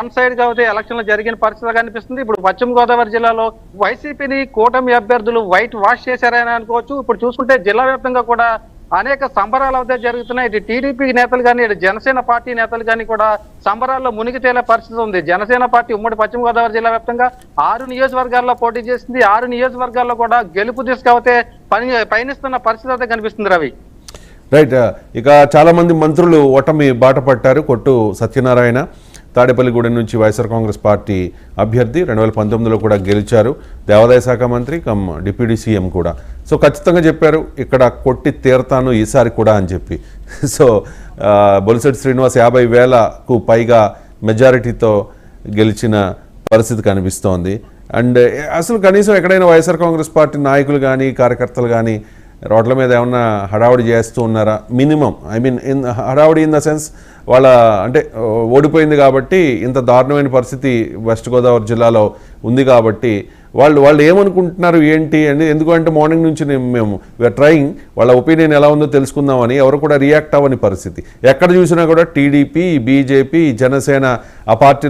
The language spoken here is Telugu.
వన్ సైడ్ గా అయితే ఎలక్షన్లు జరిగిన పరిస్థితి కనిపిస్తుంది. ఇప్పుడు పశ్చిమ గోదావరి జిల్లాలో వైసీపీని కూటమి అభ్యర్థులు వైట్ వాష్ చేశారని అనుకోవచ్చు. ఇప్పుడు చూసుకుంటే జిల్లా వ్యాప్తంగా కూడా అనేక సంబరాలు అయితే జరుగుతున్నాయి. ఇటు టీడీపీ నేతలు కానీ ఇటు జనసేన పార్టీ నేతలు కానీ కూడా సంబరాల్లో మునిగి తేలే పరిస్థితి ఉంది. జనసేన పార్టీ ఉమ్మడి పశ్చిమ గోదావరి జిల్లా వ్యాప్తంగా 6 నియోజకవర్గాల్లో పోటీ చేసింది. 6 నియోజకవర్గాల్లో కూడా గెలుపు దిశగా అయితే పయనిస్తున్న పరిస్థితి అయితే కనిపిస్తుంది. రవి, రైట్. ఇక చాలామంది మంత్రులు ఓటమి బాట పట్టారు. కొట్టు సత్యనారాయణ తాడేపల్లిగూడెం నుంచి వైఎస్ఆర్ కాంగ్రెస్ పార్టీ అభ్యర్థి 2019లో కూడా గెలిచారు. దేవాదాయ శాఖ మంత్రి కమ్ డిప్యూటీ సీఎం కూడా. సో ఖచ్చితంగా చెప్పారు ఇక్కడ కొట్టి తీరతాను ఈసారి కూడా అని చెప్పి. సో బొలిశెట్టి శ్రీనివాస్ 50,000కు పైగా మెజారిటీతో గెలిచిన పరిస్థితి కనిపిస్తోంది. అండ్ అసలు కనీసం ఎక్కడైనా వైఎస్ఆర్ కాంగ్రెస్ పార్టీ నాయకులు కానీ కార్యకర్తలు కానీ రోడ్ల మీద ఏమన్నా హడావుడి చేస్తూ ఉన్నారా? మినిమం హడావుడి ఇన్ ద సెన్స్ వాళ్ళ అంటే ఓడిపోయింది కాబట్టి ఇంత దారుణమైన పరిస్థితి వెస్ట్ గోదావరి జిల్లాలో ఉంది కాబట్టి వాళ్ళు ఏమనుకుంటున్నారు ఏంటి అని. ఎందుకంటే మార్నింగ్ నుంచి మేము వీఆర్ ట్రయింగ్ వాళ్ళ ఒపీనియన్ ఎలా ఉందో తెలుసుకుందామని ఎవరు కూడా రియాక్ట్ అవ్వని పరిస్థితి. ఎక్కడ చూసినా కూడా టీడీపీ, బీజేపీ, జనసేన ఆ పార్టీలను